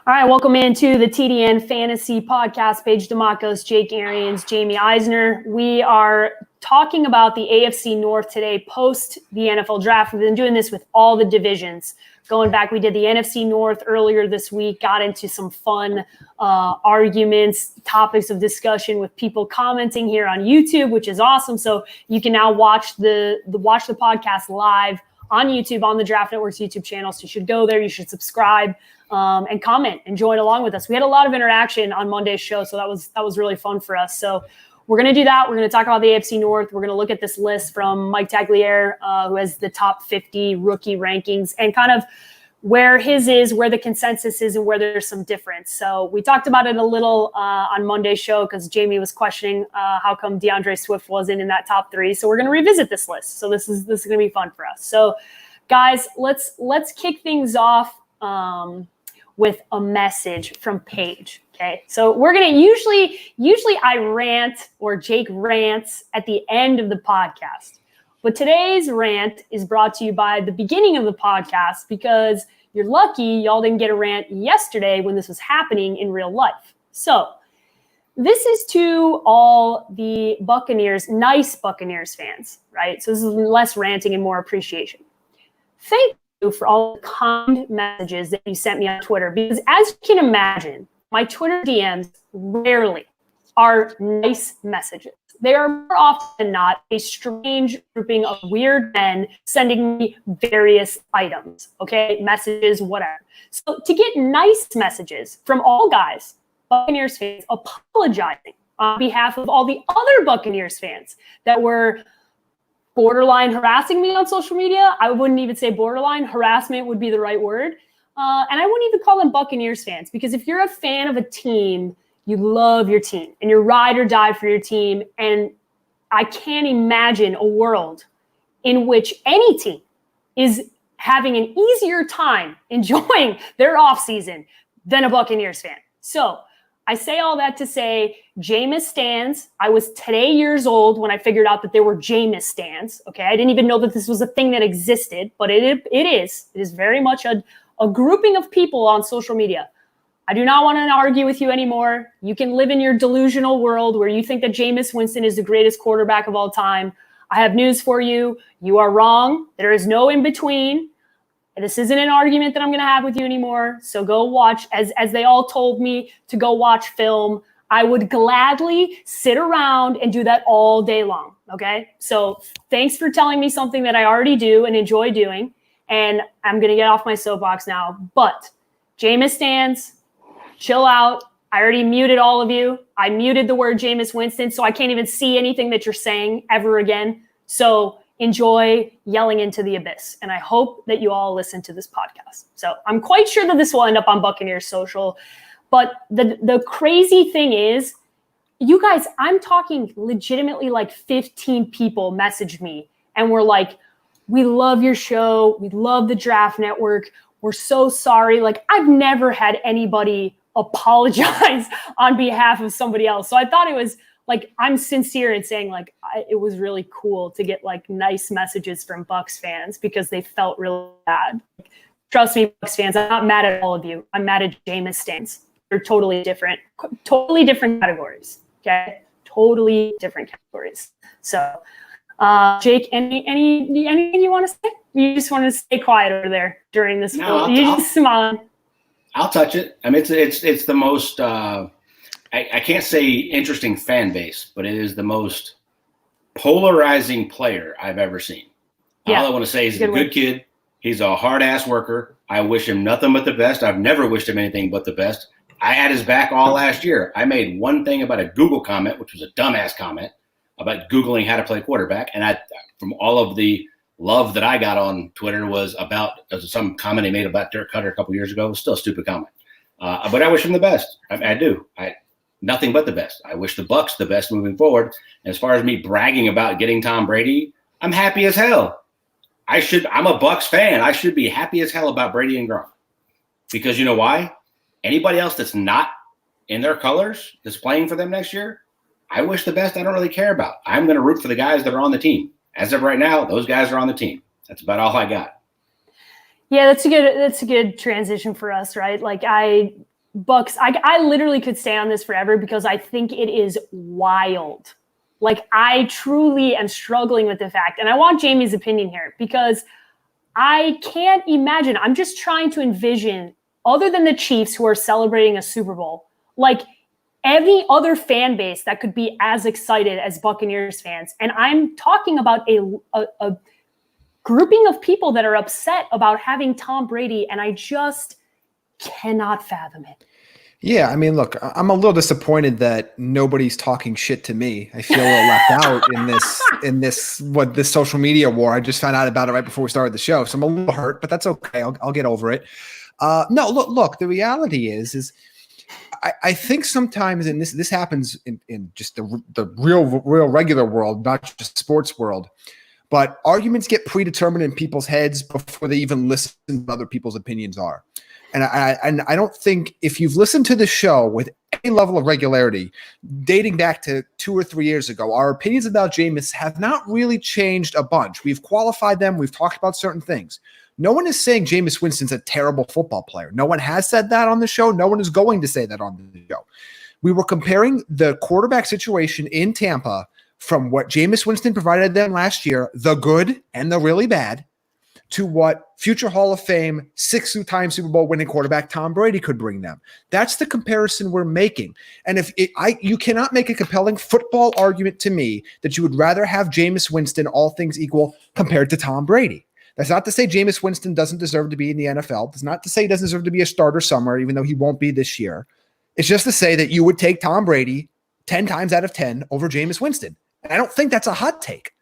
All right, welcome into the TDN Fantasy podcast. Paige DeMacos, Jake Arians, Jamie Eisner. We are talking about the AFC North today, post the NFL draft. We've been doing this with all the divisions. Going back, we did the NFC North earlier this week, got into some fun arguments, topics of discussion with people commenting here on YouTube, which is awesome. So you can now watch the podcast live on YouTube, on the Draft Network's YouTube channel. So you should go there. You should subscribe and comment and join along with us. We had a lot of interaction on Monday's show, so that was really fun for us. So we're going to do that. We're going to talk about the AFC North. We're going to look at this list from Mike Tagliere, who has the top 50 rookie rankings and kind of where his is, where the consensus is, and where there's some difference. So we talked about it a little on Monday's show because Jamie was questioning how come DeAndre Swift wasn't in that top 3. So we're going to revisit this list. So this is going to be fun for us. So guys, let's kick things off with a message from Paige. Okay, so we're gonna usually I rant or Jake rants at the end of the podcast, but today's rant is brought to you by the beginning of the podcast because you're lucky y'all didn't get a rant yesterday when this was happening in real life. So this is to all the Buccaneers, nice Buccaneers fans, right? So this is less ranting and more appreciation. Thank you for all the kind messages that you sent me on Twitter, because as you can imagine, my Twitter DMs rarely are nice messages. They are more often than not a strange grouping of weird men sending me various items, okay, messages, whatever. So to get nice messages from all guys, Buccaneers fans, apologizing on behalf of all the other Buccaneers fans that were borderline harassing me on social media. I wouldn't even say borderline. Harassment would be the right word. And I wouldn't even call them Buccaneers fans, because if you're a fan of a team, you love your team and you ride or die for your team. And I can't imagine a world in which any team is having an easier time enjoying their offseason than a Buccaneers fan. So I say all that to say Jameis stands. I was today years old when I figured out that there were Jameis stands. Okay, I didn't even know that this was a thing that existed, but it is. It is very much a grouping of people on social media. I do not want to argue with you anymore. You can live in your delusional world where you think that Jameis Winston is the greatest quarterback of all time. I have news for you. You are wrong. There is no in between. This isn't an argument that I'm going to have with you anymore. So go watch, as they all told me to go watch film. I would gladly sit around and do that all day long. Okay. So thanks for telling me something that I already do and enjoy doing. And I'm going to get off my soapbox now. But Jameis stands, chill out. I already muted all of you. I muted the word Jameis Winston, so I can't even see anything that you're saying ever again. So enjoy yelling into the abyss. And I hope that you all listen to this podcast. So I'm quite sure that this will end up on Buccaneers Social. But the crazy thing is, you guys, I'm talking legitimately like 15 people messaged me and were like, we love your show. We love the Draft Network. We're so sorry. Like, I've never had anybody apologize on behalf of somebody else. So I thought it was like, I'm sincere in saying like, it was really cool to get like nice messages from Bucs fans because they felt really bad. Trust me, Bucs fans, I'm not mad at all of you. I'm mad at Jameis stands. They're totally different categories. Okay. Totally different categories. So, Jake, anything you want to say? You just want to stay quiet over there during this. No, you just smiling. I'll touch it. I mean, it's the most. I can't say interesting fan base, but it is the most polarizing player I've ever seen. Yeah. All I want to say is he's a good kid. He's a hard ass worker. I wish him nothing but the best. I've never wished him anything but the best. I had his back all last year. I made one thing about a Google comment, which was a dumbass comment about Googling how to play quarterback. And from all of the love that I got on Twitter was about some comment he made about Dirk Cutter a couple years ago. It was still a stupid comment. But I wish him the best. I do. Nothing but the best. I wish the Bucs the best moving forward. And as far as me bragging about getting Tom Brady, I'm happy as hell. I'm a Bucs fan. I should be happy as hell about Brady and Gronk. Because you know why? Anybody else that's not in their colors that's playing for them next year, I wish the best. I don't really care about. I'm going to root for the guys that are on the team. As of right now, those guys are on the team. That's about all I got. Yeah, that's a good transition for us, right? Like Bucks, I literally could stay on this forever because I think it is wild. Like, I truly am struggling with the fact, and I want Jamie's opinion here because I can't imagine. I'm just trying to envision, other than the Chiefs who are celebrating a Super Bowl, like any other fan base that could be as excited as Buccaneers fans. And I'm talking about a grouping of people that are upset about having Tom Brady, and I just cannot fathom it. Yeah, I mean, look, I'm a little disappointed that nobody's talking shit to me. I feel a little left out in this social media war. I just found out about it right before we started the show, so I'm a little hurt, but that's okay. I'll get over it. No, look. The reality is I think sometimes, and this happens in just the real regular world, not just sports world, but arguments get predetermined in people's heads before they even listen to what other people's opinions are. And I don't think, if you've listened to the show with any level of regularity, dating back to 2 or 3 years ago, our opinions about Jameis have not really changed a bunch. We've qualified them. We've talked about certain things. No one is saying Jameis Winston's a terrible football player. No one has said that on the show. No one is going to say that on the show. We were comparing the quarterback situation in Tampa from what Jameis Winston provided them last year, the good and the really bad, to what future Hall of Fame 6-time Super Bowl winning quarterback Tom Brady could bring them. That's the comparison we're making. And you cannot make a compelling football argument to me that you would rather have Jameis Winston, all things equal, compared to Tom Brady. That's not to say Jameis Winston doesn't deserve to be in the NFL. That's not to say he doesn't deserve to be a starter somewhere, even though he won't be this year. It's just to say that you would take Tom Brady 10 times out of 10 over Jameis Winston. And I don't think that's a hot take.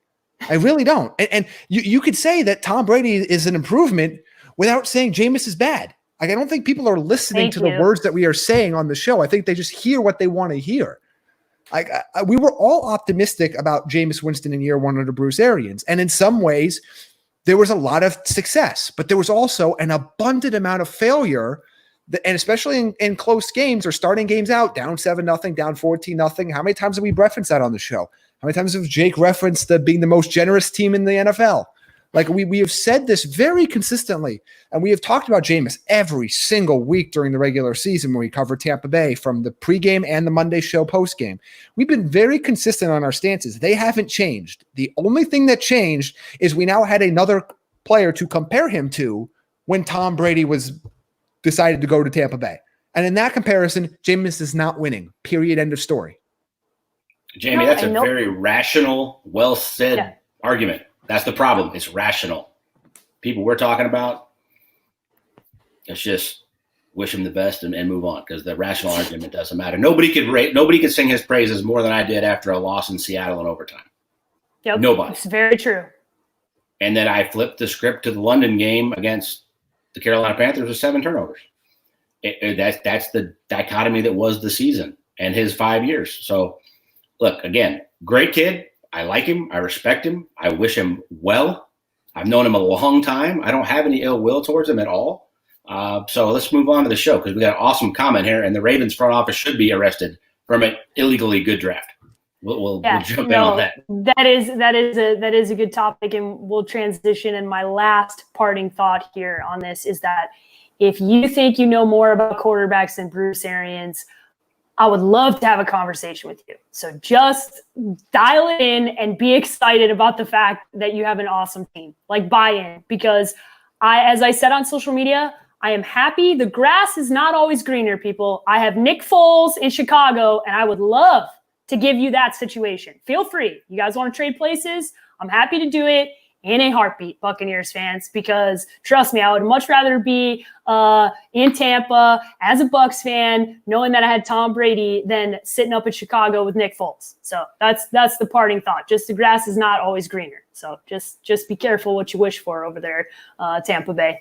I really don't. And you could say that Tom Brady is an improvement without saying Jameis is bad. Like, I don't think people are listening to the words that we are saying on the show. I think they just hear what they want to hear. Like, we were all optimistic about Jameis Winston in year one under Bruce Arians. And in some ways, there was a lot of success, but there was also an abundant amount of failure. And especially in close games or starting games out, down 7-0, down 14-0. How many times have we referenced that on the show? How many times have Jake referenced being the most generous team in the NFL? Like, we have said this very consistently, and we have talked about Jameis every single week during the regular season when we cover Tampa Bay, from the pregame and the Monday show postgame. We've been very consistent on our stances. They haven't changed. The only thing that changed is we now had another player to compare him to when Tom Brady decided to go to Tampa Bay. And in that comparison, Jameis is not winning. Period. End of story. Jamie, that's a very rational, well-said argument. That's the problem. It's rational. People we're talking about, let's just wish him the best and move on, because the rational argument doesn't matter. Nobody could sing his praises more than I did after a loss in Seattle in overtime. Yep, nobody. It's very true. And then I flipped the script to the London game against the Carolina Panthers with 7 turnovers. That's the dichotomy that was the season and his 5 years. So, look, again, great kid. I like him. I respect him. I wish him well. I've known him a long time. I don't have any ill will towards him at all. So let's move on to the show, because we got an awesome comment here, and the Ravens front office should be arrested from an illegally good draft. We'll jump in on that. That is a good topic, and we'll transition. And my last parting thought here on this is that if you think you know more about quarterbacks than Bruce Arians, I would love to have a conversation with you. So just dial it in and be excited about the fact that you have an awesome team. Like, buy in, because as I said on social media, I am happy. The grass is not always greener, people. I have Nick Foles in Chicago, and I would love to give you that situation. Feel free. You guys want to trade places? I'm happy to do it in a heartbeat, Buccaneers fans, because trust me, I would much rather be in Tampa as a Bucs fan, knowing that I had Tom Brady, than sitting up in Chicago with Nick Foles. So that's the parting thought. Just the grass is not always greener. So just be careful what you wish for over there, Tampa Bay.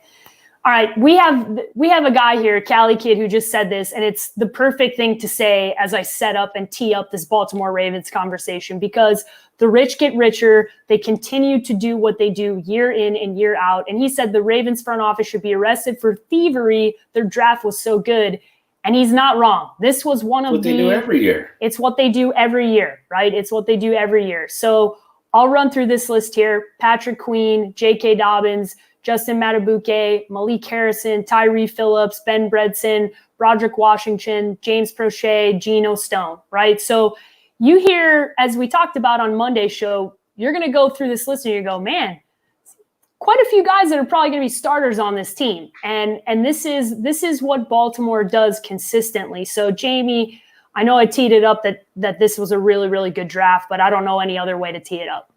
All right, we have a guy here, Cali Kid, who just said this, and it's the perfect thing to say as I set up and tee up this Baltimore Ravens conversation, because the rich get richer. They continue to do what they do year in and year out. And he said the Ravens front office should be arrested for thievery. Their draft was so good. And he's not wrong. This was one of what they do every year. It's what they do every year, right? It's what they do every year. So I'll run through this list here. Patrick Queen, J.K. Dobbins, Justin Matabuke, Malik Harrison, Tyree Phillips, Ben Bredson, Broderick Washington, James Prochet, Geno Stone, right? So you hear, as we talked about on Monday's show, you're going to go through this list and you go, man, quite a few guys that are probably going to be starters on this team. And this is what Baltimore does consistently. So Jamie, I know I teed it up that this was a really, really good draft, but I don't know any other way to tee it up.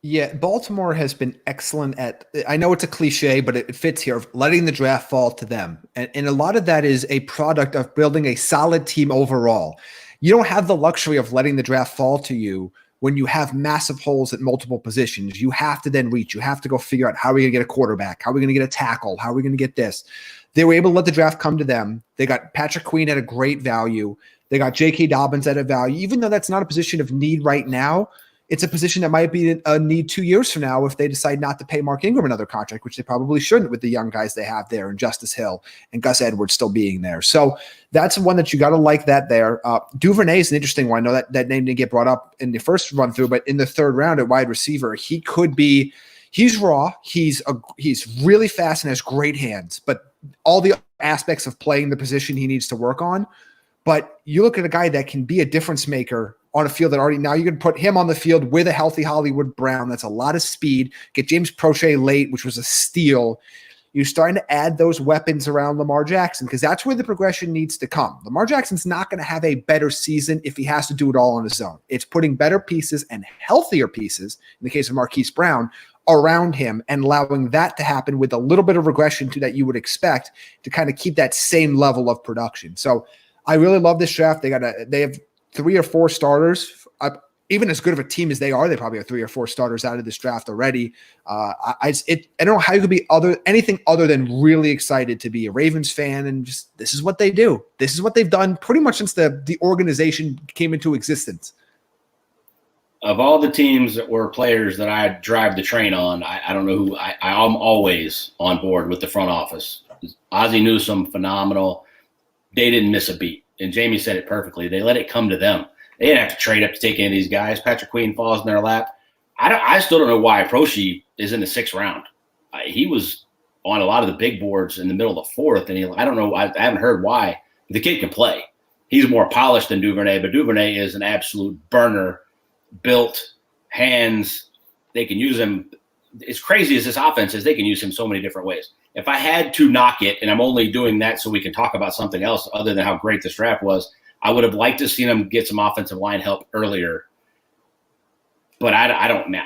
Yeah, Baltimore has been excellent at, I know it's a cliche, but it fits here, of letting the draft fall to them. And a lot of that is a product of building a solid team overall. You don't have the luxury of letting the draft fall to you when you have massive holes at multiple positions. You have to then reach. You have to go figure out, how are we going to get a quarterback? How are we going to get a tackle? How are we going to get this? They were able to let the draft come to them. They got Patrick Queen at a great value. They got J.K. Dobbins at a value. Even though that's not a position of need right now, it's a position that might be a need 2 years from now if they decide not to pay Mark Ingram another contract, which they probably shouldn't with the young guys they have there, and Justice Hill and Gus Edwards still being there. So that's one that you got to like that there. Duvernay is an interesting one. I know that name didn't get brought up in the first run through, but in the third round at wide receiver, he could be – he's raw. He's really fast and has great hands, but all the aspects of playing the position he needs to work on. But you look at a guy that can be a difference maker on a field that already, now you can put him on the field with a healthy Hollywood Brown. That's a lot of speed. Get James Prochet late, which was a steal. You're starting to add those weapons around Lamar Jackson, because that's where the progression needs to come. Lamar Jackson's not going to have a better season if he has to do it all on his own. It's putting better pieces and healthier pieces, in the case of Marquise Brown, around him and allowing that to happen with a little bit of regression to that you would expect to kind of keep that same level of production. So I really love this draft. They have 3 or 4 starters. Even as good of a team as they are, they probably have 3 or 4 starters out of this draft already. I don't know how you could be anything other than really excited to be a Ravens fan, and just, this is what they do. This is what they've done pretty much since the organization came into existence. Of all the teams that were players that I drive the train on, I don't know who I'm always on board with the front office. Ozzie Newsome, phenomenal. They didn't miss a beat. And Jamie said it perfectly. They let it come to them. They didn't have to trade up to take any of these guys. Patrick Queen falls in their lap. I still don't know why Prochet is in the 6th round. He was on a lot of the big boards in the middle of the 4th, and I don't know. I haven't heard why. The kid can play. He's more polished than Duvernay, but Duvernay is an absolute burner, built, hands. They can use him. As crazy as this offense is, they can use him so many different ways. If I had to knock it, and I'm only doing that so we can talk about something else other than how great this draft was, I would have liked to see them get some offensive line help earlier. But I don't know.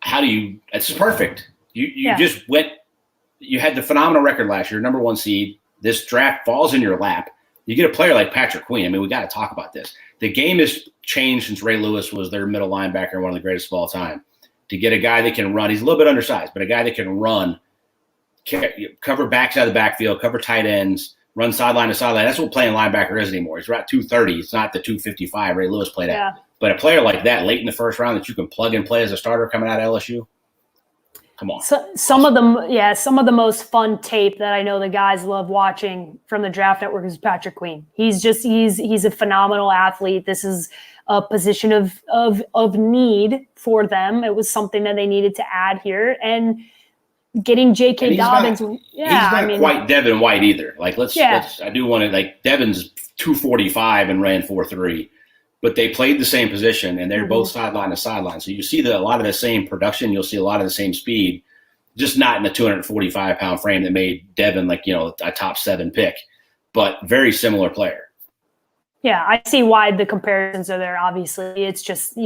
How do you – it's perfect. You just went – you had the phenomenal record last year, number 1 seed. This draft falls in your lap. You get a player like Patrick Queen. I mean, we got to talk about this. The game has changed since Ray Lewis was their middle linebacker, one of the greatest of all time. To get a guy that can run – he's a little bit undersized, but a guy that can run – cover backs out of the backfield, cover tight ends, run sideline to sideline. That's what playing linebacker is anymore. He's about 230. It's not the 255 Ray Lewis played at. But a player like that late in the 1st round that you can plug and play as a starter coming out of LSU, come on. So, some of the most fun tape that I know the guys love watching from the Draft Network is Patrick Queen. He's a phenomenal athlete. This is a position of need for them. It was something that they needed to add here, and getting J.K. Dobbins. He's not quite Devin White either. Like, I do want to, like, Devin's 245 and ran 4.3, but they played the same position and they're both sideline to sideline. So you see a lot of the same production. You'll see a lot of the same speed, just not in the 245-pound frame that made Devin, like, a top 7 pick, but very similar player. Yeah, I see why the comparisons are there. Obviously, it's just,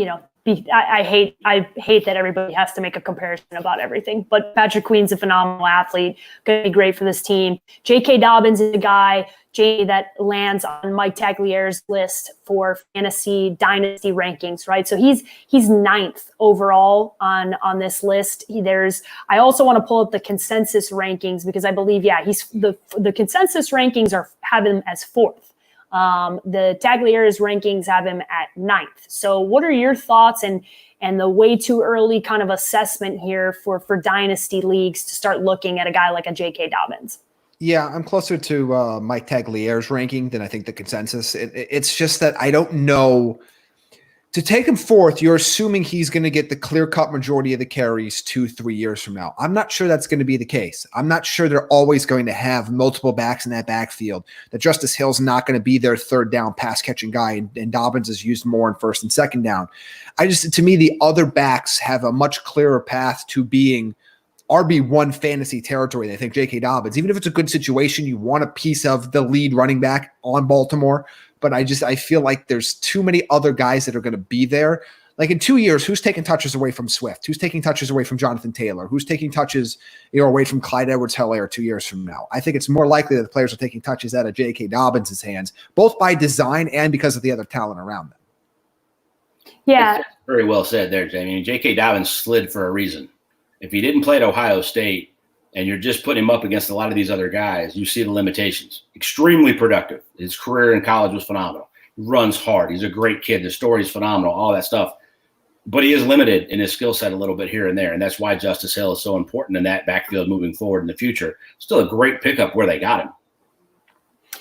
I hate that everybody has to make a comparison about everything. But Patrick Queen's a phenomenal athlete, going to be great for this team. J.K. Dobbins is a guy, that lands on Mike Taglier's list for fantasy dynasty rankings, right? So he's 9th overall on this list. I also want to pull up the consensus rankings, because I believe, he's the consensus rankings have him as 4th. The Taglier's rankings have him at 9th. So what are your thoughts and the way too early kind of assessment here for dynasty leagues to start looking at a guy like a J.K. Dobbins? Yeah, I'm closer to Mike Taglier's ranking than I think the consensus. It's just that I don't know. To take him fourth, you're assuming he's going to get the clear-cut majority of the carries 2-3 years from now. I'm not sure that's going to be the case. I'm not sure they're always going to have multiple backs in that backfield, that Justice Hill's not going to be their third down pass-catching guy, and Dobbins is used more in first and second down. To me, the other backs have a much clearer path to being RB1 fantasy territory. I think J.K. Dobbins, even if it's a good situation, you want a piece of the lead running back on Baltimore. But I feel like there's too many other guys that are going to be there. Like in 2 years, who's taking touches away from Swift? Who's taking touches away from Jonathan Taylor? Who's taking touches, away from Clyde Edwards-Helaire 2 years from now? I think it's more likely that the players are taking touches out of J.K. Dobbins' hands, both by design and because of the other talent around them. Yeah. Very well said there, Jamie. J.K. Dobbins slid for a reason. If he didn't play at Ohio State, and you're just putting him up against a lot of these other guys, you see the limitations. Extremely productive. His career in college was phenomenal. He runs hard. He's a great kid. The story's phenomenal, all that stuff. But he is limited in his skill set a little bit here and there, and that's why Justice Hill is so important in that backfield moving forward in the future. Still a great pickup where they got him.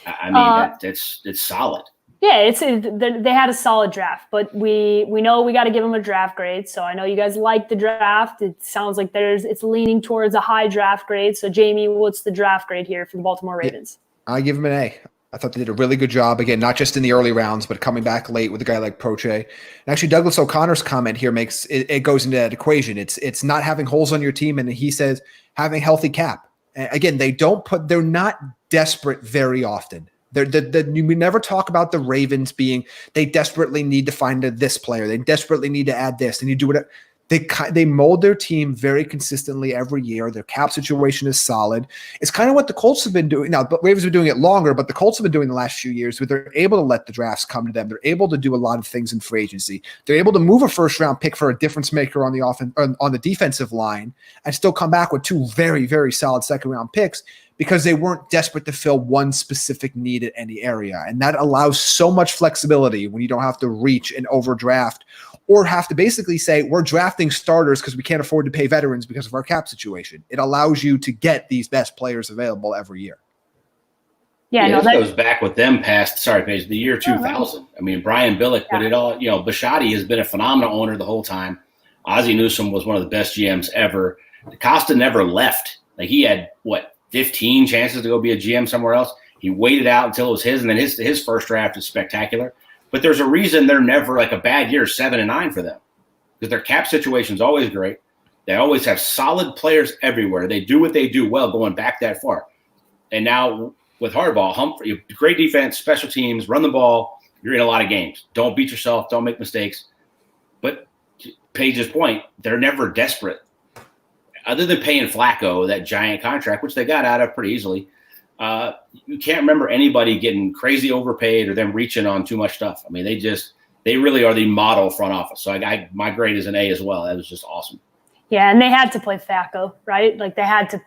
I mean, it's solid. Yeah, they had a solid draft, but we know we got to give them a draft grade. So I know you guys like the draft. It sounds like it's leaning towards a high draft grade. So Jamie, what's the draft grade here for the Baltimore Ravens? I give them an A. I thought they did a really good job, again, not just in the early rounds, but coming back late with a guy like Proche. And actually, Douglas O'Connor's comment here makes it goes into that equation. It's not having holes on your team, and he says having healthy cap. Again, they're not desperate very often. We never talk about the Ravens being, they desperately need to find this player. They desperately need to add this. And you do whatever. They mold their team very consistently every year. Their cap situation is solid. It's kind of what the Colts have been doing. Now, the Ravens have been doing it longer, but the Colts have been doing the last few years, where they're able to let the drafts come to them. They're able to do a lot of things in free agency. They're able to move a first-round pick for a difference maker on the defensive line and still come back with two very, very solid second-round picks, because they weren't desperate to fill one specific need at any area. And that allows so much flexibility when you don't have to reach and overdraft or have to basically say, we're drafting starters because we can't afford to pay veterans because of our cap situation. It allows you to get these best players available every year. Yeah, this goes back with them past, Paige, the year 2000. I mean, Brian Billick, but it all, Bisciotti has been a phenomenal owner the whole time. Ozzie Newsome was one of the best GMs ever. Costa never left. Like, he had, 15 chances to go be a GM somewhere else. He waited out until it was his, and then his first draft is spectacular. But there's a reason they're never like a bad year 7-9 for them, because their cap situation is always great. They always have solid players everywhere. They do what they do well going back that far. And now with Harbaugh, Humphrey, great defense, special teams, run the ball, you're in a lot of games. Don't beat yourself. Don't make mistakes. But to Paige's point, they're never desperate. Other than paying Flacco that giant contract, which they got out of pretty easily, you can't remember anybody getting crazy overpaid or them reaching on too much stuff. I mean, they really are the model front office. So my grade is an A as well. That was just awesome. Yeah, and they had to play Flacco, right? Like they had to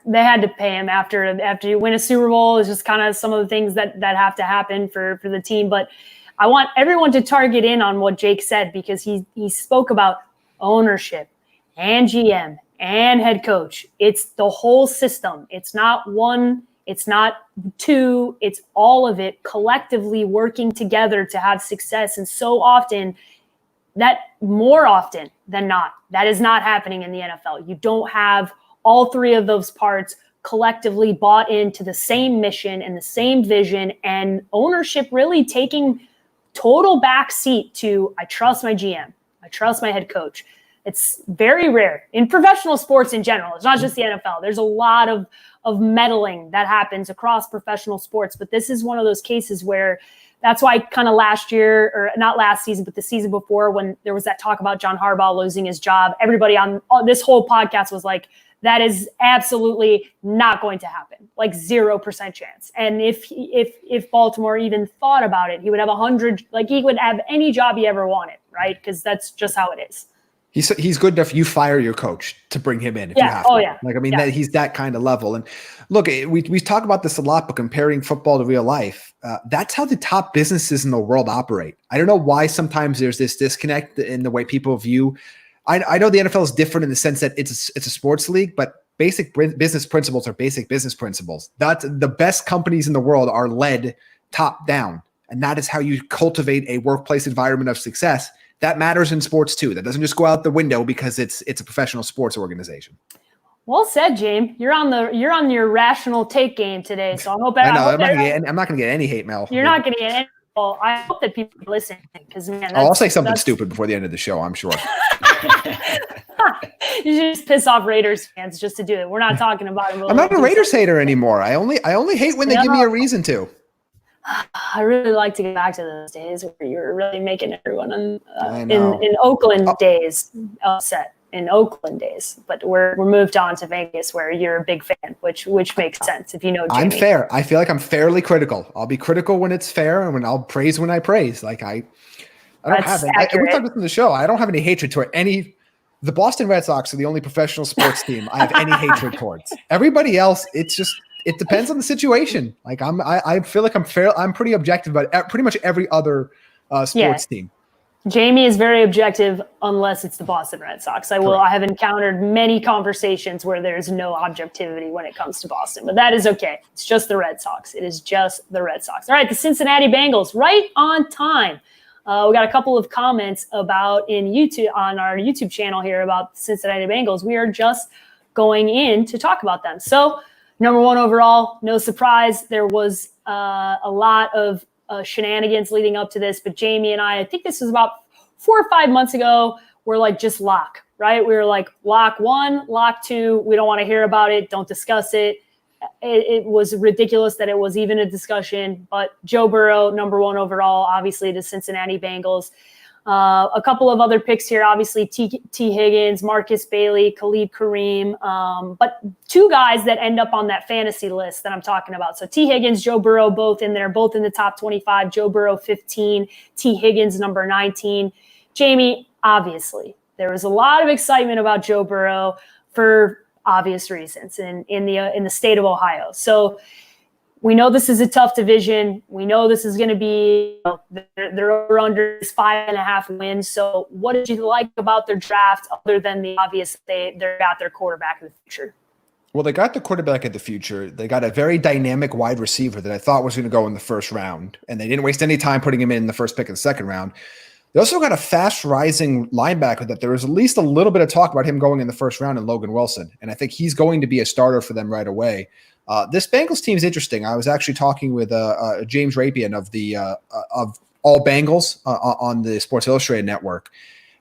pay him after you win a Super Bowl. It's just kind of some of the things that have to happen for the team. But I want everyone to target in on what Jake said, because he spoke about ownership and GM and head coach. It's the whole system. It's not one, it's not two, it's all of it collectively working together to have success. And so often, more often than not, that is not happening in the NFL. You don't have all three of those parts collectively bought into the same mission and the same vision, and ownership really taking total back seat to, I trust my GM, I trust my head coach. It's very rare in professional sports in general. It's not just the NFL. There's a lot of meddling that happens across professional sports, but this is one of those cases where that's why kind of last year, or not last season, but the season before, when there was that talk about John Harbaugh losing his job, everybody on this whole podcast was like, that is absolutely not going to happen, like 0% chance. And if Baltimore even thought about it, he would have 100, like he would have any job he ever wanted, right? Because that's just how it is. He's good enough. You fire your coach to bring him in if you have to. Oh, yeah. Like, I mean, he's that kind of level. And look, we talk about this a lot, but comparing football to real life, that's how the top businesses in the world operate. I don't know why sometimes there's this disconnect in the way people view. I know the NFL is different in the sense that it's a sports league, but basic business principles are basic business principles. That's the best companies in the world are led top down. And that is how you cultivate a workplace environment of success. That matters in sports too. That doesn't just go out the window because it's a professional sports organization. Well said, James. You're on your rational take game today. So I'm hoping. I know. I'm not gonna get any hate mail. You're not going to get any. Well, I hope that people are listening because, man, I'll say something stupid before the end of the show, I'm sure. You should just piss off Raiders fans just to do it. We're not talking about it. I'm not a Raiders hater anymore. I only hate when they give me a reason to. I really like to get back to those days where you were really making everyone in Oakland days upset. In Oakland days, but we're moved on to Vegas where you're a big fan, which makes sense if you know Jamie. I'm fair. I feel like I'm fairly critical. I'll be critical when it's fair, and I'll praise when I praise. Like I don't have any. We talked about in the show. I don't have any hatred toward any. The Boston Red Sox are the only professional sports team I have any hatred towards. Everybody else, it depends on the situation. Like I feel like I'm fair. I'm pretty objective about pretty much every other sports team. Jamie is very objective unless it's the Boston Red Sox. I have encountered many conversations where there's no objectivity when it comes to Boston, but that is okay. It's just the Red Sox. It is just the Red Sox. All right, the Cincinnati Bengals, right on time. We got a couple of comments about on our YouTube channel here about the Cincinnati Bengals. We are just going in to talk about them. So, number one overall, no surprise. There was a lot of shenanigans leading up to this, but Jamie and I think this was about 4 or 5 months ago, we're like, just lock, right? We were like, lock 1, lock 2. We don't want to hear about it. Don't discuss it. It was ridiculous that it was even a discussion, but Joe Burrow, number 1 overall, obviously the Cincinnati Bengals. A couple of other picks here, obviously T. Higgins, Marcus Bailey, Khalid Kareem, but 2 guys that end up on that fantasy list that I'm talking about. So T. Higgins, Joe Burrow, both in there, both in the top 25. Joe Burrow 15, T. Higgins number 19. Jamie, obviously, there was a lot of excitement about Joe Burrow for obvious reasons in the state of Ohio. So we know this is a tough division. We know this is going to be they're over under 5.5 wins. So what did you like about their draft other than the obvious they got their quarterback of the future? Well, they got the quarterback of the future. They got a very dynamic wide receiver that I thought was going to go in the first round, and they didn't waste any time putting him in the first pick of the second round. They also got a fast rising linebacker that there was at least a little bit of talk about him going in the first round in Logan Wilson. And I think he's going to be a starter for them right away. This Bengals team is interesting. I was actually talking with James Rapian of All Bengals on the Sports Illustrated network.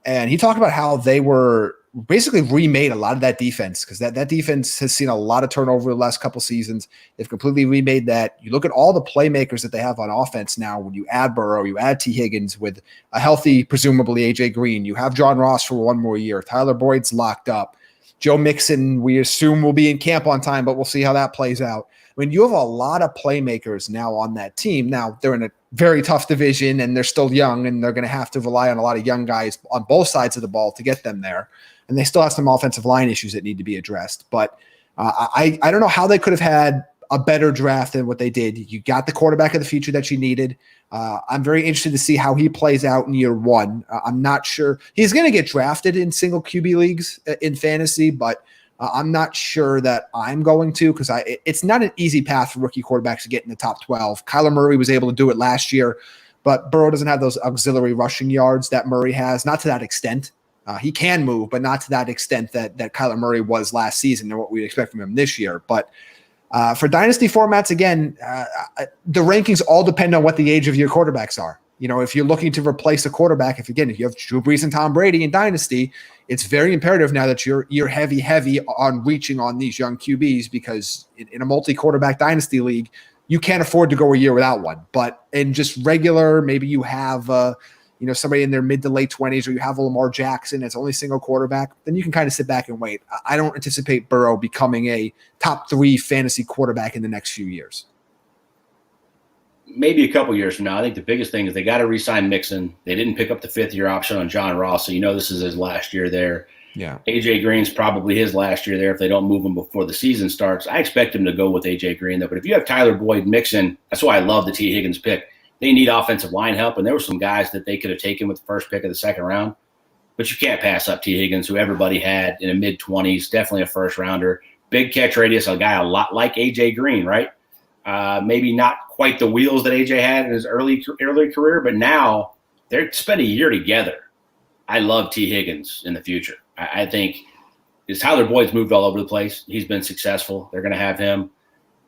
And he talked about how they were basically remade a lot of that defense because that defense has seen a lot of turnover the last couple seasons. They've completely remade that. You look at all the playmakers that they have on offense now. When you add Burrow, you add T. Higgins with a healthy, presumably A.J. Green. You have John Ross for 1 more year. Tyler Boyd's locked up. Joe Mixon, we assume, will be in camp on time, but we'll see how that plays out. I mean, you have a lot of playmakers now on that team. Now, they're in a very tough division, and they're still young, and they're going to have to rely on a lot of young guys on both sides of the ball to get them there. And they still have some offensive line issues that need to be addressed. But I don't know how they could have had a better draft than what they did. You got the quarterback of the future that you needed. I'm very interested to see how he plays out in year 1. I'm not sure. He's going to get drafted in single QB leagues in fantasy, but I'm not sure that I'm going to because it's not an easy path for rookie quarterbacks to get in the top 12. Kyler Murray was able to do it last year, but Burrow doesn't have those auxiliary rushing yards that Murray has, not to that extent. He can move, but not to that extent that Kyler Murray was last season and what we expect from him this year. But for dynasty formats, again, the rankings all depend on what the age of your quarterbacks are. You know, if you're looking to replace a quarterback, if you have Drew Brees and Tom Brady in dynasty, it's very imperative now that you're heavy on reaching on these young QBs because in a multi-quarterback dynasty league, you can't afford to go a year without one. But in just regular, maybe you have somebody in their mid to late 20s, or you have a Lamar Jackson as only single quarterback, then you can kind of sit back and wait. I don't anticipate Burrow becoming a top 3 fantasy quarterback in the next few years. Maybe a couple years from now. I think the biggest thing is they got to re-sign Mixon. They didn't pick up the 5th-year option on John Ross, so this is his last year there. Yeah. A.J. Green's probably his last year there if they don't move him before the season starts. I expect him to go with A.J. Green, though. But if you have Tyler Boyd, Mixon, that's why I love the T. Higgins pick. They need offensive line help, and there were some guys that they could have taken with the first pick of the second round. But you can't pass up T. Higgins, who everybody had in the mid-20s, definitely a first-rounder. Big catch radius, a guy a lot like A.J. Green, right? Maybe not quite the wheels that A.J. had in his early career, but now they're spending a year together. I love T. Higgins in the future. I think Tyler Boyd's moved all over the place. He's been successful. They're going to have him,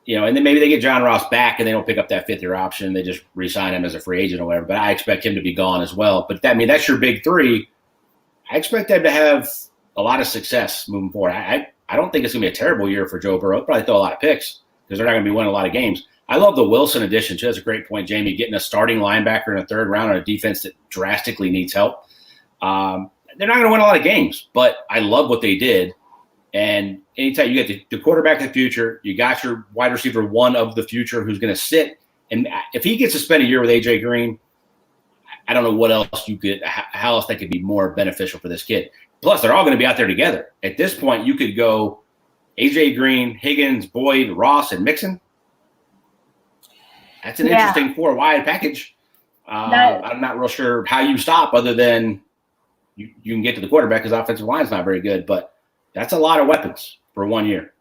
and then maybe they get John Ross back and they don't pick up that 5th-year option. They just re-sign him as a free agent or whatever. But I expect him to be gone as well. But that's your big three. I expect them to have a lot of success moving forward. I don't think it's going to be a terrible year for Joe Burrow. Probably throw a lot of picks because they're not going to be winning a lot of games. I love the Wilson addition, too. That's a great point, Jamie, getting a starting linebacker in the 3rd round on a defense that drastically needs help. They're not going to win a lot of games, but I love what they did. And anytime you get the quarterback of the future, you got your wide receiver 1 of the future who's going to sit. And if he gets to spend a year with A.J. Green, I don't know what else how else that could be more beneficial for this kid. Plus, they're all going to be out there together. At this point, you could go A.J. Green, Higgins, Boyd, Ross, and Mixon. That's an interesting 4-wide package. I'm not real sure how you stop other than you can get to the quarterback because offensive line's not very good. But that's a lot of weapons for 1 year.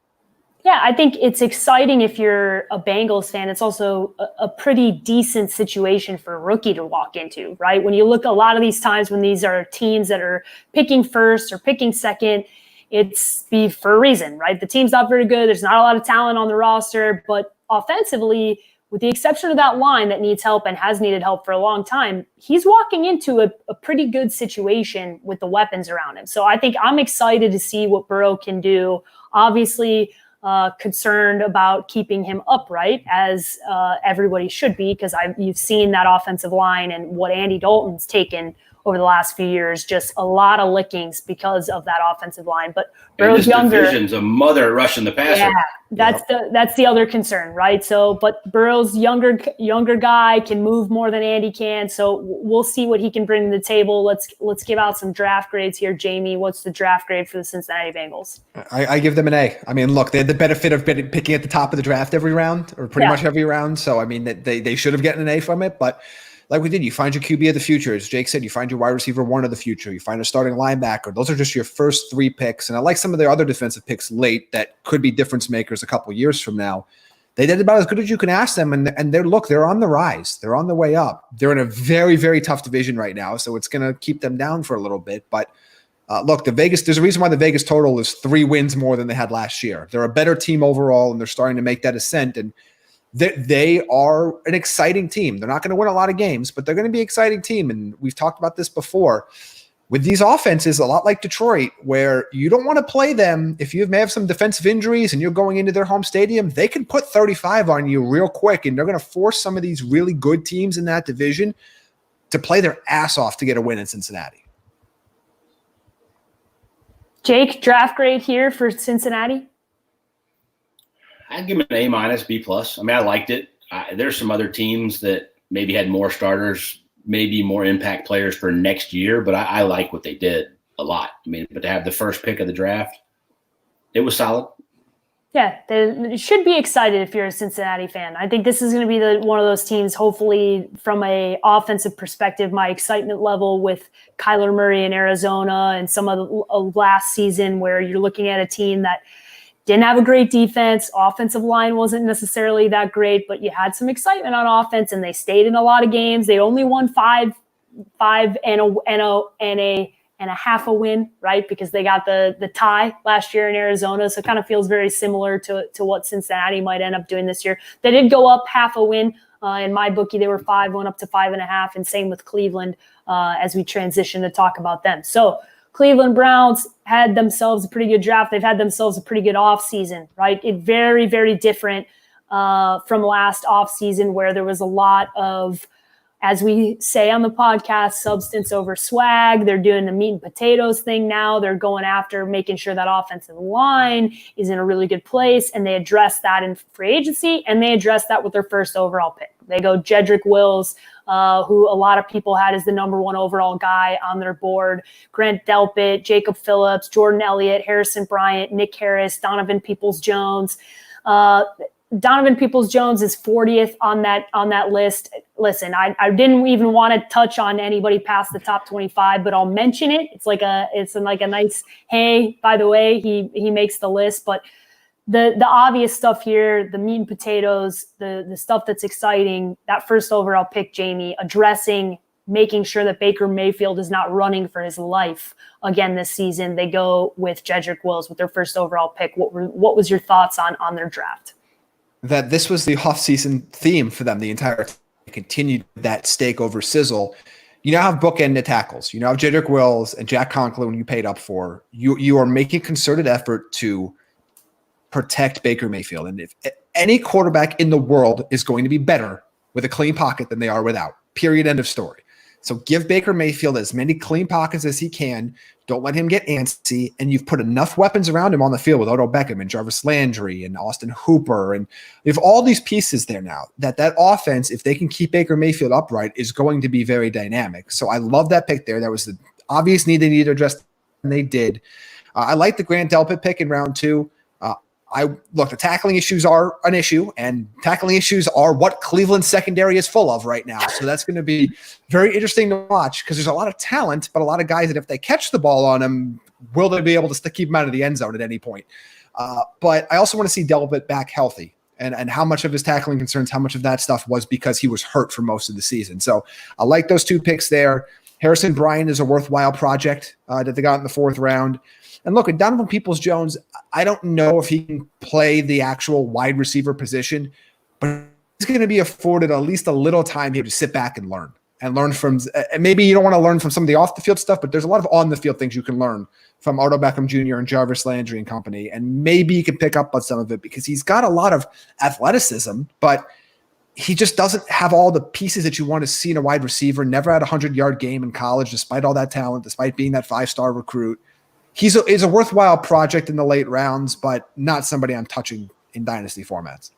Yeah, I think it's exciting if you're a Bengals fan. It's also a pretty decent situation for a rookie to walk into, right? When you look a lot of these times when these are teams that are picking first or picking second, it's for a reason, right? The team's not very good. There's not a lot of talent on the roster, but offensively, with the exception of that line that needs help and has needed help for a long time, he's walking into a pretty good situation with the weapons around him. So I think I'm excited to see what Burrow can do. Obviously, concerned about keeping him upright, as everybody should be, because you've seen that offensive line and what Andy Dalton's taken over the last few years, just a lot of lickings because of that offensive line. But Burrow's younger. Division's a mother rushing the passer. Yeah, that's the other concern, right? So, but Burrow's younger guy can move more than Andy can. So we'll see what he can bring to the table. Let's give out some draft grades here, Jamie. What's the draft grade for the Cincinnati Bengals? I give them an A. I mean, look, they had the benefit of picking at the top of the draft every round, or pretty much every round. So I mean, they should have gotten an A from it, but. Like we did, you find your QB of the future. As Jake said, you find your wide receiver 1 of the future. You find a starting linebacker. Those are just your first 3 picks. And I like some of their other defensive picks late that could be difference makers a couple years from now. They did about as good as you can ask them. And they're on the rise. They're on the way up. They're in a very, very tough division right now. So it's going to keep them down for a little bit. But look, there's a reason why the Vegas total is 3 wins more than they had last year. They're a better team overall, and they're starting to make that ascent. And they are an exciting team. They're not going to win a lot of games, but they're going to be an exciting team. And we've talked about this before. With these offenses, a lot like Detroit, where you don't want to play them if you may have some defensive injuries and you're going into their home stadium, they can put 35 on you real quick, and they're going to force some of these really good teams in that division to play their ass off to get a win in Cincinnati. Jake, draft grade here for Cincinnati? I'd give him an A-, B+. I mean, I liked it. There's some other teams that maybe had more starters, maybe more impact players for next year, but I like what they did a lot. I mean, but to have the first pick of the draft, it was solid. Yeah, they should be excited if you're a Cincinnati fan. I think this is going to be one of those teams, hopefully, from a offensive perspective, my excitement level with Kyler Murray in Arizona and some of last season where you're looking at a team that didn't have a great defense. Offensive line wasn't necessarily that great, but you had some excitement on offense, and they stayed in a lot of games. They only won five and a half a win, right? Because they got the tie last year in Arizona. So it kind of feels very similar to what Cincinnati might end up doing this year. They did go up half a win. In my bookie, they were 5, went up to 5.5, and same with Cleveland as we transition to talk about them. So Cleveland Browns had themselves a pretty good draft. They've had themselves a pretty good offseason, right? It very, very different from last offseason where there was a lot of, as we say on the podcast, substance over swag. They're doing the meat and potatoes thing now. They're going after making sure that offensive line is in a really good place, and they address that in free agency, and they address that with their first overall pick. They go Jedrek Wills, who a lot of people had as the number 1 overall guy on their board. Grant Delpit, Jacob Phillips, Jordan Elliott, Harrison Bryant, Nick Harris, Donovan Peoples-Jones. Donovan Peoples-Jones is 40th on that list. Listen, I didn't even want to touch on anybody past the top 25, but I'll mention it. It's like a nice, hey, by the way, he makes the list. But the obvious stuff here, the meat and potatoes, the stuff that's exciting, that first overall pick, Jamie, addressing making sure that Baker Mayfield is not running for his life again this season, they go with Jedrek Wills with their first overall pick. What was your thoughts on their draft? That this was the offseason theme for them the entire time. They continued that steak over sizzle. You now have bookend the tackles. You now have Jedrek Wills and Jack Conklin you paid up for. You are making concerted effort to protect Baker Mayfield. And if any quarterback in the world is going to be better with a clean pocket than they are without, period, end of story. So give Baker Mayfield as many clean pockets as he can. Don't let him get antsy. And you've put enough weapons around him on the field with Odell Beckham and Jarvis Landry and Austin Hooper. And you have all these pieces there now that offense, if they can keep Baker Mayfield upright, is going to be very dynamic. So I love that pick there. That was the obvious need they needed to address, and they did. I like the Grant Delpit pick in round 2. The tackling issues are an issue, and tackling issues are what Cleveland's secondary is full of right now. So that's going to be very interesting to watch because there's a lot of talent, but a lot of guys that if they catch the ball on them, will they be able to keep them out of the end zone at any point? But I also want to see Delpit back healthy and how much of his tackling concerns, how much of that stuff was because he was hurt for most of the season. So I like those 2 picks there. Harrison Bryant is a worthwhile project that they got in the 4th round. And look, at Donovan Peoples-Jones, I don't know if he can play the actual wide receiver position, but he's going to be afforded at least a little time here to sit back and learn from maybe you don't want to learn from some of the off the field stuff, but there's a lot of on the field things you can learn from Odell Beckham Jr. and Jarvis Landry and company. And maybe you can pick up on some of it because he's got a lot of athleticism, but he just doesn't have all the pieces that you want to see in a wide receiver. Never had a 100-yard game in college, despite all that talent, despite being that 5-star recruit. He's a worthwhile project in the late rounds, but not somebody I'm touching in dynasty formats.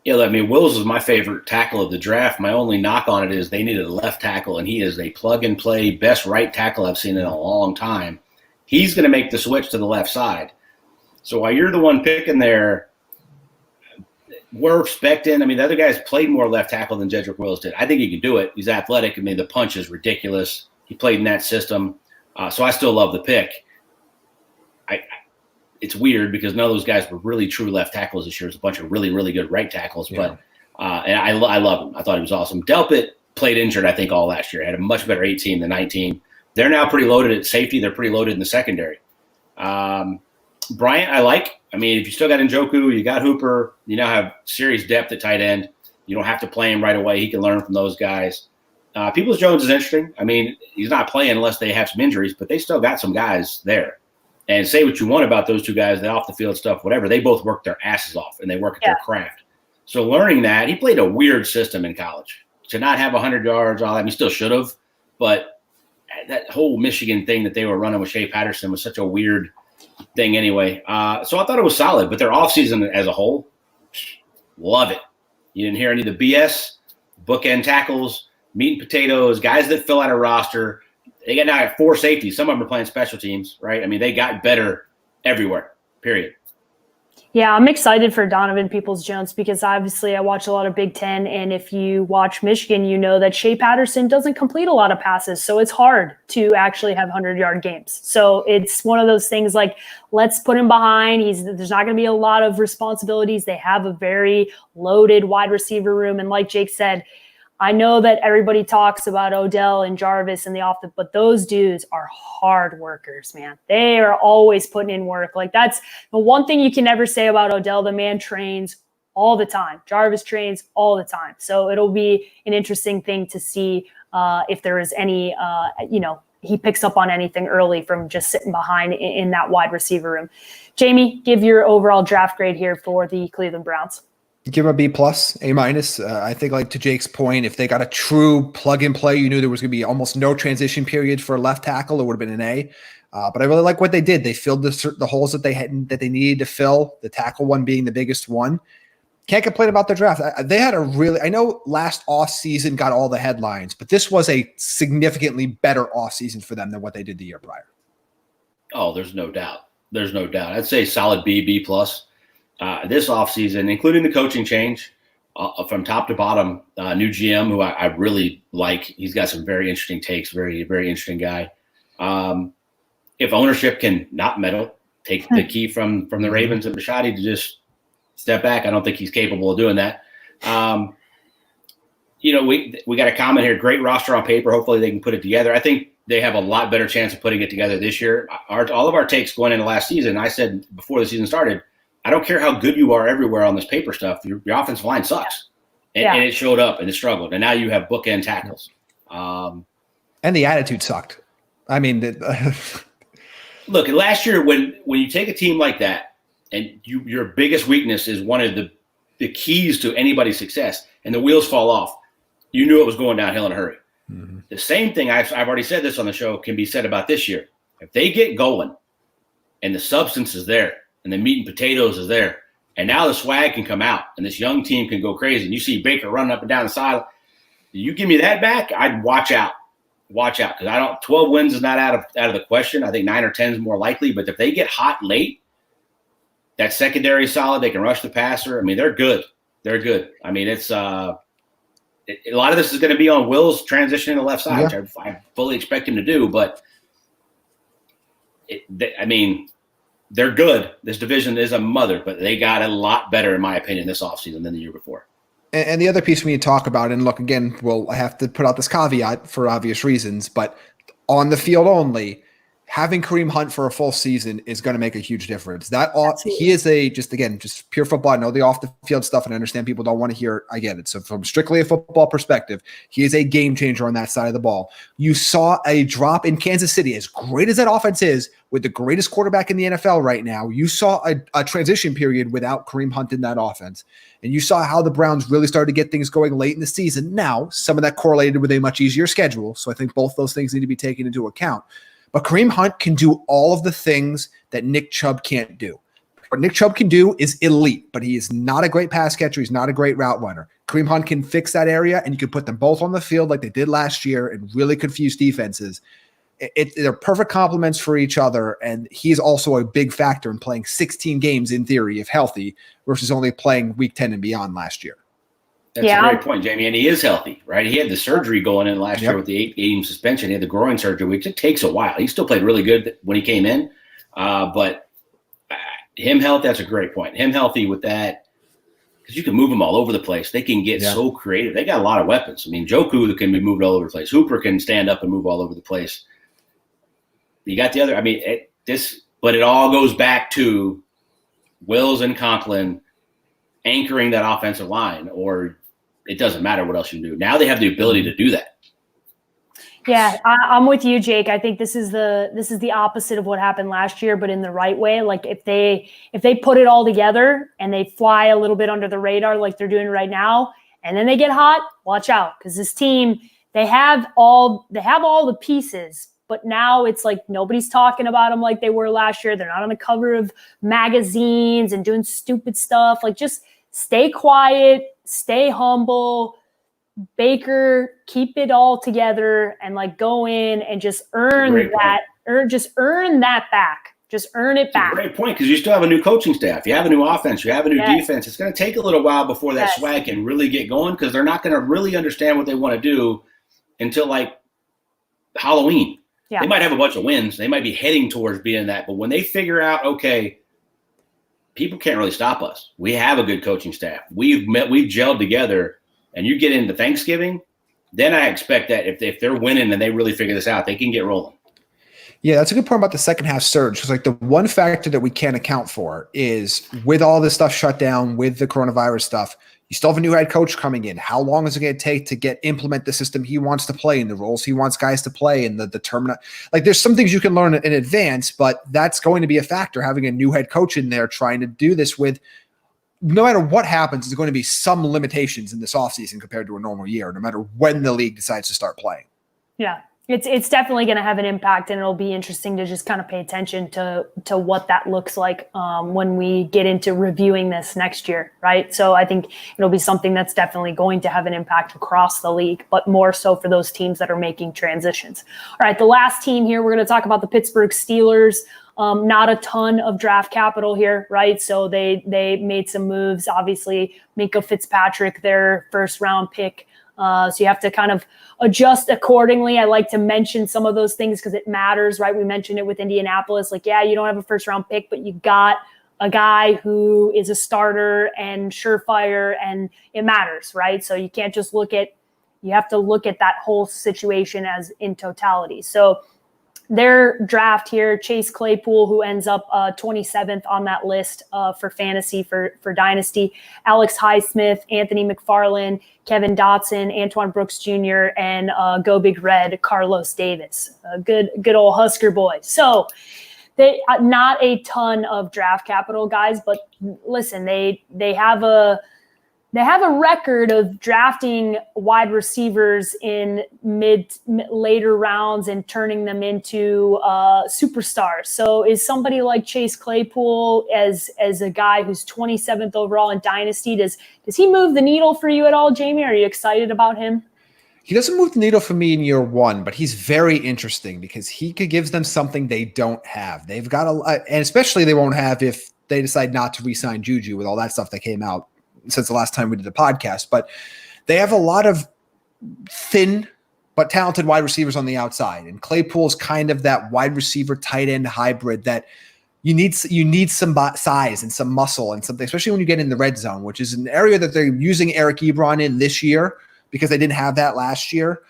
Yeah, I mean, Wills is my favorite tackle of the draft. My only knock on it is they needed a left tackle, and he is a plug-and-play best right tackle I've seen in a long time. He's going to make the switch to the left side. So while you're the one picking there, we're expecting – I mean, the other guys played more left tackle than Jedrek Wills did. I think he can do it. He's athletic. I mean, the punch is ridiculous. He played in that system. So I still love the pick. It's weird because none of those guys were really true left tackles this year. It's a bunch of really, really good right tackles. Yeah. But and I love him. I thought he was awesome. Delpit played injured, I think, all last year. Had a much better 18 than 19. They're now pretty loaded at safety. They're pretty loaded in the secondary. Bryant, I like. I mean, if you still got Njoku, you got Hooper, you now have serious depth at tight end. You don't have to play him right away. He can learn from those guys. Peoples-Jones is interesting. I mean, he's not playing unless they have some injuries, but they still got some guys there. And say what you want about those 2 guys, the off-the-field stuff, whatever, they both work their asses off, and they work at their craft. So learning that, he played a weird system in college. To not have 100 yards, all that, he still should have, but that whole Michigan thing that they were running with Shea Patterson was such a weird thing anyway. So I thought it was solid, but their offseason as a whole, love it. You didn't hear any of the BS, bookend tackles, meat and potatoes, guys that fill out a roster. They got now 4 safeties. Some of them are playing special teams, right? I mean, they got better everywhere, period. Yeah, I'm excited for Donovan Peoples-Jones because obviously I watch a lot of Big Ten, and if you watch Michigan, you know that Shea Patterson doesn't complete a lot of passes, so it's hard to actually have 100-yard games. So it's one of those things like, let's put him behind. There's not going to be a lot of responsibilities. They have a very loaded wide receiver room, and like Jake said, I know that everybody talks about Odell and Jarvis and but those dudes are hard workers, man. They are always putting in work. Like, that's the one thing you can never say about Odell. The man trains all the time. Jarvis trains all the time. So it'll be an interesting thing to see if there is any, he picks up on anything early from just sitting behind in that wide receiver room. Jamie, give your overall draft grade here for the Cleveland Browns. Give him a B+, A-. I think, like to Jake's point, if they got a true plug and play, you knew there was going to be almost no transition period for a left tackle. It would have been an A. But I really like what they did. They filled the holes that they needed to fill. The tackle one being the biggest one. Can't complain about their draft. They had I know last off season got all the headlines, but this was a significantly better off season for them than what they did the year prior. Oh, there's no doubt. I'd say solid B+. This offseason, including the coaching change from top to bottom, new GM who I really like. He's got some very interesting takes, very, very interesting guy. If ownership can not meddle, take the key from the Ravens and Bisciotti to just step back, I don't think he's capable of doing that. we got a comment here. Great roster on paper. Hopefully they can put it together. I think they have a lot better chance of putting it together this year. All of our takes going into last season, I said before the season started, I don't care how good you are everywhere on this paper stuff. Your offensive line sucks. And it showed up and it struggled. And now you have bookend tackles. And the attitude sucked. I mean, look, last year when you take a team like that and your biggest weakness is one of the keys to anybody's success and the wheels fall off, you knew it was going downhill in a hurry. Mm-hmm. The same thing, I've already said this on the show, can be said about this year. If they get going and the substance is there and the meat and potatoes is there, and now the swag can come out and this young team can go crazy, and you see Baker running up and down the side, you give me that back, I'd watch out. Watch out, because 12 wins is not out of the question. I think 9 or 10 is more likely. But if they get hot late, that secondary is solid. They can rush the passer. I mean, they're good. They're good. I mean, it's a lot of this is going to be on Wills transitioning to the left side, which I fully expect him to do. But they're good. This division is a mother, but they got a lot better, in my opinion, this offseason than the year before. And the other piece we need to talk about, and look, again, I have to put out this caveat for obvious reasons, but on the field only, having Kareem Hunt for a full season is going to make a huge difference. He is just pure football. I know the off the field stuff, and I understand people don't want to hear it. I get it. So from strictly a football perspective, he is a game changer on that side of the ball. You saw a drop in Kansas City, as great as that offense is, with the greatest quarterback in the NFL right now. You saw a transition period without Kareem Hunt in that offense. And you saw how the Browns really started to get things going late in the season. Now, some of that correlated with a much easier schedule. So I think both those things need to be taken into account. But Kareem Hunt can do all of the things that Nick Chubb can't do. What Nick Chubb can do is elite, but he is not a great pass catcher. He's not a great route runner. Kareem Hunt can fix that area, and you can put them both on the field like they did last year and really confuse defenses. They're perfect complements for each other, and he's also a big factor in playing 16 games in theory, if healthy, versus only playing week 10 and beyond last year. That's a great point, Jamie. And he is healthy, right? He had the surgery going in last year with the 8-game suspension. He had the groin surgery, which it takes a while. He still played really good when he came in. But him healthy, that's a great point. Him healthy with that, because you can move them all over the place. They can get so creative. They got a lot of weapons. I mean, Joku can be moved all over the place. Hooper can stand up and move all over the place. You got the other. I mean, but it all goes back to Wills and Conklin anchoring that offensive line, or it doesn't matter what else you do. Now they have the ability to do that. Yeah, I'm with you, Jake. I think this is the opposite of what happened last year, but in the right way. Like if they put it all together and they fly a little bit under the radar like they're doing right now, and then they get hot, watch out, because this team, they have all the pieces. But now it's like nobody's talking about them like they were last year. They're not on the cover of magazines and doing stupid stuff. Like, just stay quiet, stay humble. Baker, keep it all together and like go in and just earn that, earn that back. Just earn it back. Great point, because you still have a new coaching staff. You have a new offense. You have a new defense. It's going to take a little while before that swag can really get going, because they're not going to really understand what they want to do until like Halloween. Yeah. They might have a bunch of wins. They might be heading towards being that. But when they figure out, okay, people can't really stop us. We have a good coaching staff. We've gelled together, and you get into Thanksgiving, then I expect that if they're winning and they really figure this out, they can get rolling. Yeah, that's a good point about the second half surge. Because like the one factor that we can't account for is with all this stuff shut down, with the coronavirus stuff, you still have a new head coach coming in. How long is it going to take to implement the system he wants to play and the roles he wants guys to play and the terminal? Like there's some things you can learn in advance, but that's going to be a factor, having a new head coach in there trying to do this with. No matter what happens, there's going to be some limitations in this offseason compared to a normal year, no matter when the league decides to start playing. Yeah, it's definitely going to have an impact, and it'll be interesting to just kind of pay attention to what that looks like when we get into reviewing this next year, right? So I think it'll be something that's definitely going to have an impact across the league, but more so for those teams that are making transitions. All right, the last team here, we're going to talk about the Pittsburgh Steelers. Not a ton of draft capital here, right? So they made some moves. Obviously, Minka Fitzpatrick, their first round pick. So you have to kind of adjust accordingly. I like to mention some of those things because it matters, right? We mentioned it with Indianapolis. Like, yeah, you don't have a first round pick, but you got a guy who is a starter and surefire, and it matters, right? So you can't just look at You have to look at that whole situation as in totality. So their draft here, Chase Claypool, who ends up 27th on that list for fantasy for Dynasty, Alex Highsmith, Anthony McFarland, Kevin Dotson, Antoine Brooks Jr., and Go Big Red, Carlos Davis. Good old Husker boy. So they not a ton of draft capital, guys, but listen, they have a record of drafting wide receivers in later rounds and turning them into superstars. So is somebody like Chase Claypool as a guy who's 27th overall in Dynasty, does he move the needle for you at all, Jamie? Are you excited about him? He doesn't move the needle for me in year one, but he's very interesting because he could give them something they don't have. They've got and especially they won't have if they decide not to re-sign Juju with all that stuff that came out since the last time we did the podcast. But they have a lot of thin but talented wide receivers on the outside, and Claypool's kind of that wide receiver tight end hybrid that you need some size and some muscle and something, especially when you get in the red zone, which is an area that they're using Eric Ebron in this year because they didn't have that last year.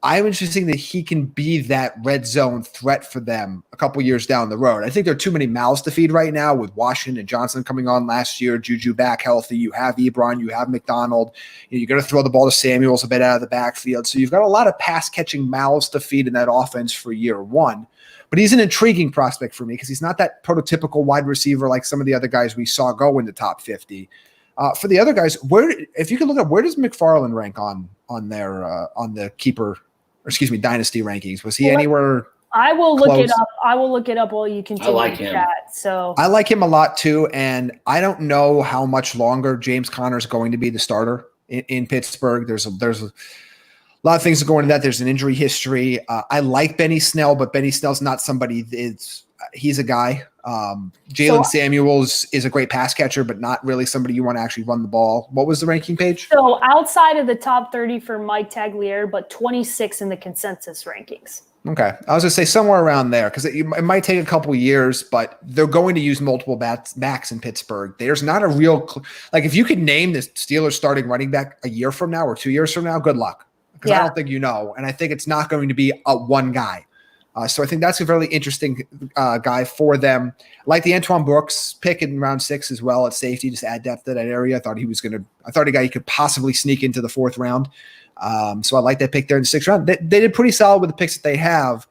I'm interested that he can be that red zone threat for them a couple years down the road. I think there are too many mouths to feed right now with Washington and Johnson coming on last year, Juju back healthy. You have Ebron, you have McDonald. You're going to throw the ball to Samuels a bit out of the backfield. So you've got a lot of pass-catching mouths to feed in that offense for year one. But he's an intriguing prospect for me because he's not that prototypical wide receiver like some of the other guys we saw go in the top 50. For the other guys, if you can look at where does McFarland rank on the keeper? Dynasty rankings. Was he anywhere? I will look close? it up. I will look it up while you continue. I like him. Chat, so I like him a lot too, and I don't know how much longer James Conner is going to be the starter in Pittsburgh. There's a lot of things going into that. There's an injury history. I like Benny Snell, but Benny Snell's not somebody. He's a guy. Jalen Samuels is a great pass catcher, but not really somebody you want to actually run the ball. What was the ranking page? So outside of the top 30 for Mike Tagliere, but 26 in the consensus rankings. Okay. I was going to say somewhere around there because it might take a couple years, but they're going to use multiple backs in Pittsburgh. There's not a real if you could name the Steelers starting running back a year from now or 2 years from now, good luck. Because I don't think you know. And I think it's not going to be one guy. So I think that's a really interesting guy for them. Like the Antoine Brooks pick in round 6 as well at safety, just add depth to that area. I thought a guy he could possibly sneak into the 4th round. So I like that pick there in the 6th round. They did pretty solid with the picks that they have.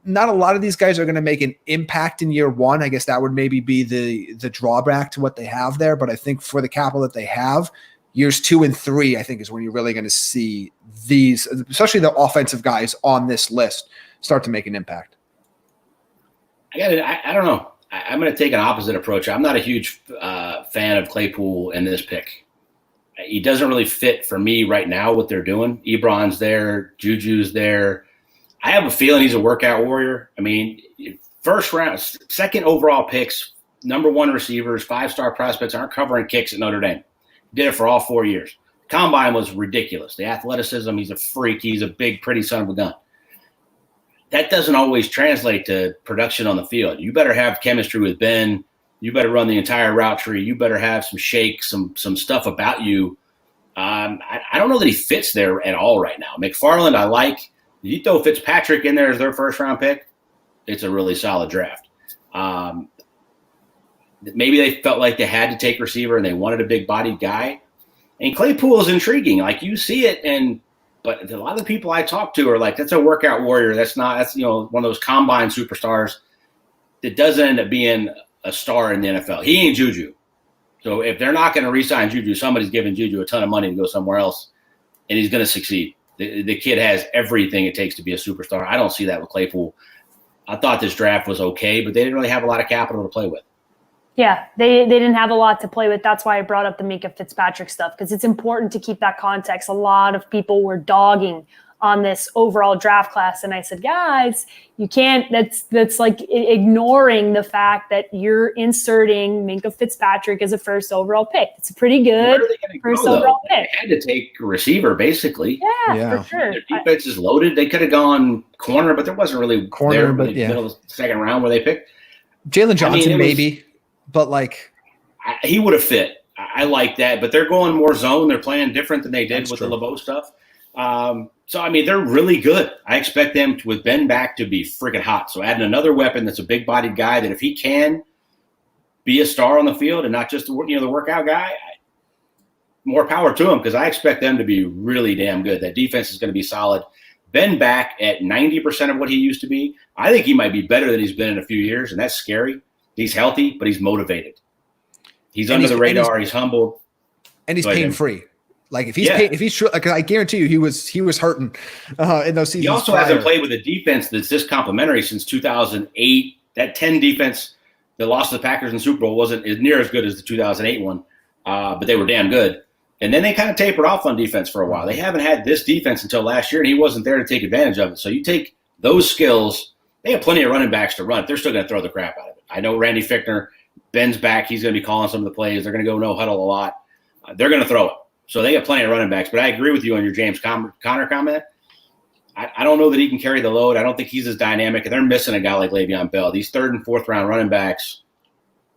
Not a lot of these guys are going to make an impact in year one. I guess that would maybe be the drawback to what they have there. But I think for the capital that they have, years 2 and 3, I think is when you're really going to see these, especially the offensive guys on this list, start to make an impact. I don't know. I'm going to take an opposite approach. I'm not a huge fan of Claypool in this pick. He doesn't really fit for me right now what they're doing. Ebron's there. Juju's there. I have a feeling he's a workout warrior. I mean, first round, second overall picks, number 1 receivers, 5-star prospects aren't covering kicks at Notre Dame. Did it for all 4 years. Combine was ridiculous. The athleticism, he's a freak. He's a big, pretty son of a gun. That doesn't always translate to production on the field. You better have chemistry with Ben. You better run the entire route tree. You better have some shakes, some stuff about you. I don't know that he fits there at all right now. McFarland, I like. You throw Fitzpatrick in there as their first-round pick, it's a really solid draft. Maybe they felt like they had to take receiver and they wanted a big-bodied guy. And Claypool is intriguing. You see it, but a lot of the people I talk to are like, that's a workout warrior. That's one of those combine superstars that doesn't end up being a star in the NFL. He ain't Juju. So if they're not going to re-sign Juju, somebody's giving Juju a ton of money to go somewhere else, and he's going to succeed. The kid has everything it takes to be a superstar. I don't see that with Claypool. I thought this draft was okay, but they didn't really have a lot of capital to play with. Yeah, they didn't have a lot to play with. That's why I brought up the Minka Fitzpatrick stuff, because it's important to keep that context. A lot of people were dogging on this overall draft class, and I said, guys, you can't. That's like ignoring the fact that you're inserting Minka Fitzpatrick as a first overall pick. It's a pretty good first overall pick. They had to take a receiver, basically. Yeah, for sure. Their defense is loaded. They could have gone corner, but there wasn't really corner, but middle of the second round where they picked Jalen Johnson, maybe. But he would have fit. I like that, but they're going more zone. They're playing different than they did with the LeBeau stuff. So, I mean, they're really good. I expect them, with Ben back, to be freaking hot. So adding another weapon that's a big-bodied guy that if he can be a star on the field and not just the workout guy, more power to him, because I expect them to be really damn good. That defense is going to be solid. Ben back at 90% of what he used to be. I think he might be better than he's been in a few years, and that's scary. He's healthy, but he's motivated. He's under the radar. He's humble. And he's pain-free. Like if he's like, I guarantee you he was hurting in those seasons. He also hasn't played with a defense that's this complimentary since 2008. That 10 defense that lost to the Packers in the Super Bowl wasn't near as good as the 2008 one, but they were damn good. And then they kind of tapered off on defense for a while. They haven't had this defense until last year, and he wasn't there to take advantage of it. So you take those skills. They have plenty of running backs to run. They're still going to throw the crap out of it. I know Randy Fichtner, Ben's back. He's going to be calling some of the plays. They're going to go no huddle a lot. They're going to throw it. So they have plenty of running backs. But I agree with you on your James Conner comment. I don't know that he can carry the load. I don't think he's as dynamic. And they're missing a guy like Le'Veon Bell. These 3rd and 4th round running backs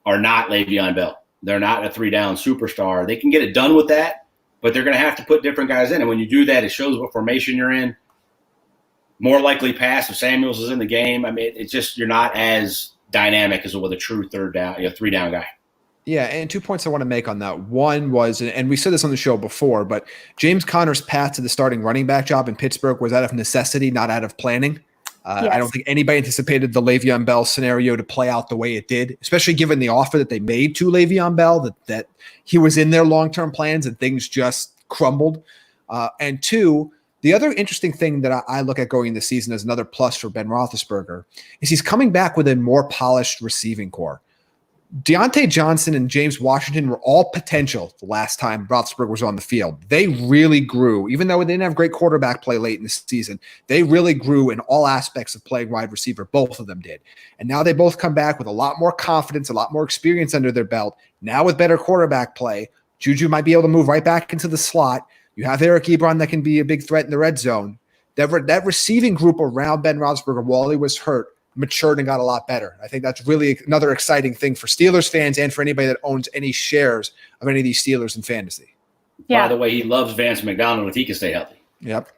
are not Le'Veon Bell. They're not a 3-down superstar. They can get it done with that, but they're going to have to put different guys in. And when you do that, it shows what formation you're in. More likely pass if Samuels is in the game. I mean, it's just you're not as dynamic as with a true 3-down guy. Yeah, and 2 points I want to make on that. One was, and we said this on the show before, but James Conner's path to the starting running back job in Pittsburgh was out of necessity, not out of planning. Yes. I don't think anybody anticipated the Le'Veon Bell scenario to play out the way it did, especially given the offer that they made to Le'Veon Bell, that he was in their long-term plans and things just crumbled. And 2, the other interesting thing that I look at going into the season as another plus for Ben Roethlisberger is he's coming back with a more polished receiving core. Deante Johnson and James Washington were all potential the last time Roethlisberger was on the field. They really grew, even though they didn't have great quarterback play late in the season. They really grew in all aspects of playing wide receiver. Both of them did. And now they both come back with a lot more confidence, a lot more experience under their belt. Now with better quarterback play, Juju might be able to move right back into the slot. You have Eric Ebron that can be a big threat in the red zone. That receiving group around Ben Roethlisberger while he was hurt matured and got a lot better. I think that's really another exciting thing for Steelers fans and for anybody that owns any shares of any of these Steelers in fantasy. Yeah. By the way, he loves Vance McDonald if he can stay healthy. Yep.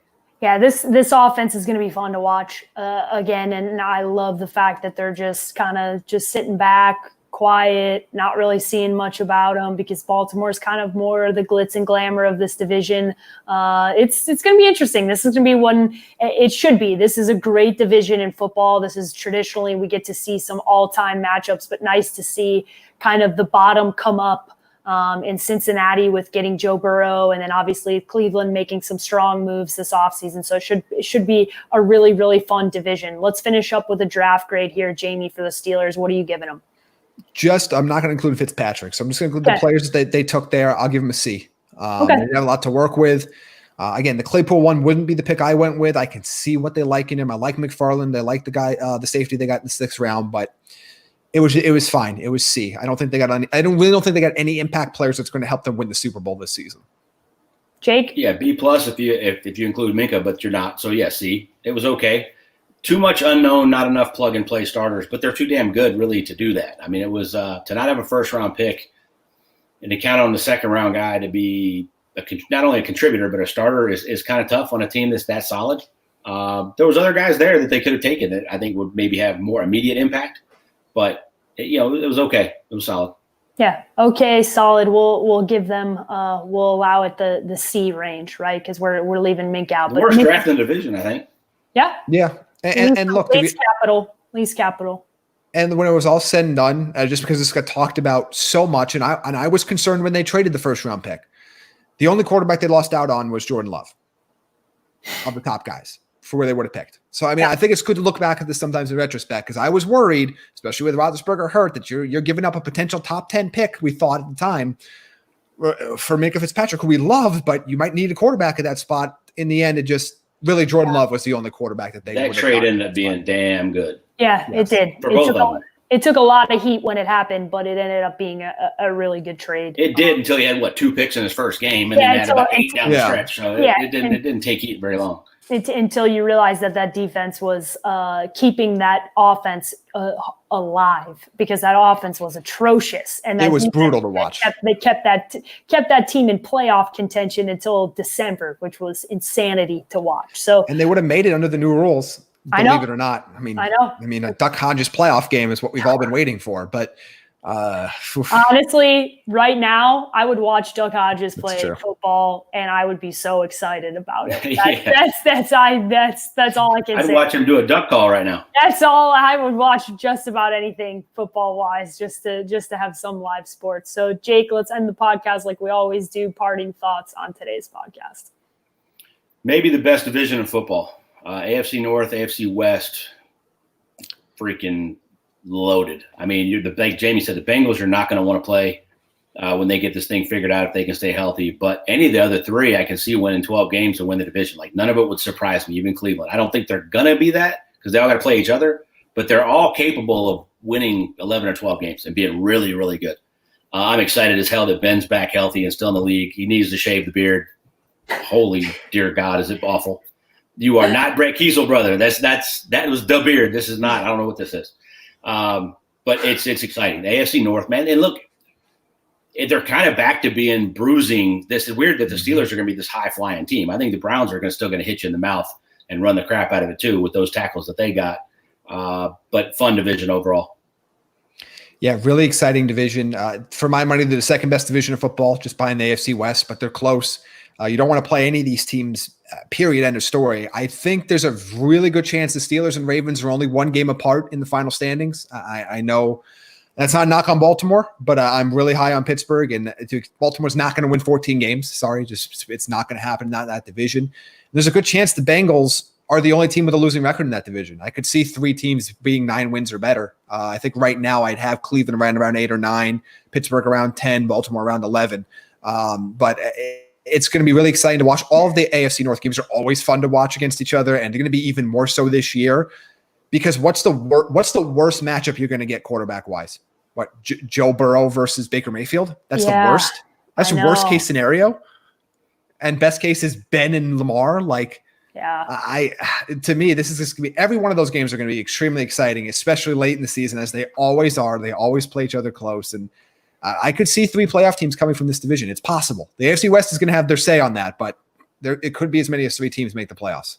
Yeah, this offense is going to be fun to watch again, and I love the fact that they're just kind of just sitting back, quiet, not really seeing much about them because Baltimore is kind of more the glitz and glamour of this division. It's going to be interesting. This is going to be one. It should be. This is a great division in football. This is traditionally we get to see some all-time matchups, but nice to see kind of the bottom come up in Cincinnati with getting Joe Burrow, and then obviously Cleveland making some strong moves this offseason. So it should be a really, really fun division. Let's finish up with a draft grade here, Jamie, for the Steelers. What are you giving them? I'm not going to include Fitzpatrick. So I'm just going to include the players that they took there. I'll give them a C. They have a lot to work with. Again, the Claypool one wouldn't be the pick I went with. I can see what they like in him. I like McFarland. They like the guy, the safety they got in the 6th round, but it was fine. It was C. I don't think they got any. I don't think they got any impact players that's going to help them win the Super Bowl this season. Jake? Yeah, B+ if you include Minka, but you're not. So yeah, C. It was okay. Too much unknown, not enough plug-and-play starters, but they're too damn good, really, to do that. I mean, it was to not have a first-round pick and to count on the second-round guy to be not only a contributor but a starter is kind of tough on a team that's that solid. There was other guys there that they could have taken that I think would maybe have more immediate impact, but it was okay. It was solid. Yeah. Okay. Solid. We'll give them. We'll allow it the C range, right? Because we're leaving Mink out. The worst draft in the division, I think. Yeah. Yeah. And look, least capital. And when it was all said and done, just because this got talked about so much, and I was concerned when they traded the first-round pick, the only quarterback they lost out on was Jordan Love of the top guys for where they would have picked. So, I mean, I think it's good to look back at this sometimes in retrospect because I was worried, especially with Roethlisberger hurt, that you're giving up a potential top 10 pick, we thought at the time, for Minka Fitzpatrick, who we love, but you might need a quarterback at that spot. In the end, it just really Jordan Love was the only quarterback that they that trade ended up being damn good. Yeah, yes. It did. For both of them. It took a lot of heat when it happened, but it ended up being a really good trade. It did until he had, 2 picks in his first game, and then had about 8 down the stretch. So it didn't take heat very long. Until you realize that defense was keeping that offense alive, because that offense was atrocious, and it was brutal to watch. They kept that team in playoff contention until December, which was insanity to watch. So, and they would have made it under the new rules. Believe it or not. I mean, a Duck Hodges playoff game is what we've all been waiting for. But honestly, right now, I would watch Duck Hodges play football, and I would be so excited about it. That's all I can say. I'd watch him do a duck call right now. That's all. I would watch just about anything football wise, just to have some live sports. So, Jake, let's end the podcast like we always do. Parting thoughts on today's podcast. Maybe the best division in football. AFC North, AFC West, freaking loaded. I mean, like Jamie said, the Bengals are not going to want to play when they get this thing figured out if they can stay healthy. But any of the other 3, I can see winning 12 games to win the division. Like, none of it would surprise me, even Cleveland. I don't think they're going to be that because they all got to play each other. But they're all capable of winning 11 or 12 games and being really, really good. I'm excited as hell that Ben's back healthy and still in the league. He needs to shave the beard. Holy dear God, is it awful. You are not Brett Kiesel, brother. That was the beard. This is not. I don't know what this is. But it's exciting. The AFC North, man. And look, they're kind of back to being bruising. This is weird that the Steelers are going to be this high-flying team. I think the Browns are still going to hit you in the mouth and run the crap out of it too with those tackles that they got. But fun division overall. Yeah, really exciting division. For my money, they're the second best division of football, just behind the AFC West, but they're close. You don't want to play any of these teams, period, end of story. I think there's a really good chance the Steelers and Ravens are only 1 game apart in the final standings. I know that's not a knock on Baltimore, but I'm really high on Pittsburgh, and Baltimore's not going to win 14 games. Sorry, it's not going to happen, not in that division. There's a good chance the Bengals are the only team with a losing record in that division. I could see 3 teams being 9 wins or better. I think right now I'd have Cleveland around 8 or 9, Pittsburgh around 10, Baltimore around 11. But it's going to be really exciting to watch. All of the AFC North games are always fun to watch against each other, and they're going to be even more so this year because what's the worst matchup you're going to get quarterback-wise? What, Joe Burrow versus Baker Mayfield? That's the worst. That's the worst case scenario. And best case is Ben and Lamar. To me, this is just going to be – every one of those games are going to be extremely exciting, especially late in the season, as they always are. They always play each other close, and I could see 3 playoff teams coming from this division. It's possible. The AFC West is going to have their say on that, but it could be as many as 3 teams make the playoffs.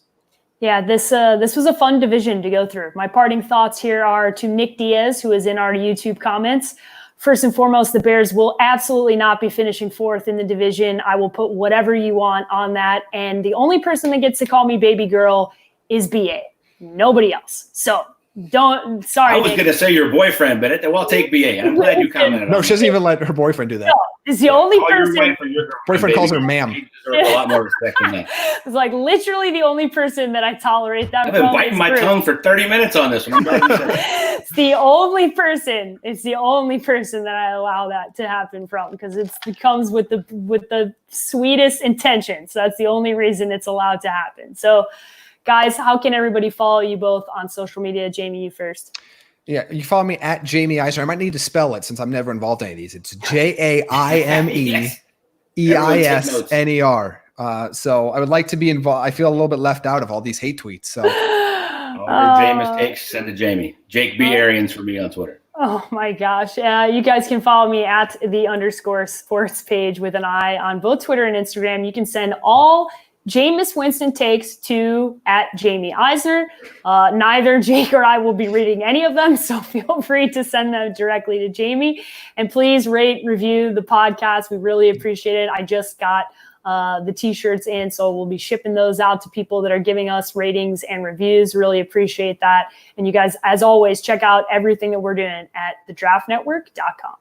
Yeah, this was a fun division to go through. My parting thoughts here are to Nick Diaz, who is in our YouTube comments. First and foremost, the Bears will absolutely not be finishing 4th in the division. I will put whatever you want on that. And the only person that gets to call me baby girl is BA. Nobody else. So sorry. I was going to say your boyfriend, but I'll take BA. I'm glad you commented. No, she doesn't even let her boyfriend do that. No, it's the only person. Boyfriend calls her ma'am. A lot more respect than that. It's like literally the only person that I tolerate that. I've been biting my tongue for 30 minutes on this one. I'm glad you said that. It's the only person that I allow that to happen from, because it comes with the sweetest intentions. So that's the only reason it's allowed to happen. So, guys, how can everybody follow you both on social media? Jamie, you first. Yeah, you follow me at Jamie Eisner. I might need to spell it since I'm never involved in any of these. It's JAIMEEISNER. So I would like to be involved. I feel a little bit left out of all these hate tweets. So, Jameis takes, send to Jamie. Jake B. Arians for me on Twitter. Oh my gosh. You guys can follow me at _sports page with an I on both Twitter and Instagram. You can send all Jameis Winston takes to at Jamie Eisner. Neither Jake or I will be reading any of them, so feel free to send them directly to Jamie. And please rate, review the podcast. We really appreciate it. I just got the t-shirts in, so we'll be shipping those out to people that are giving us ratings and reviews. Really appreciate that. And you guys, as always, check out everything that we're doing at thedraftnetwork.com.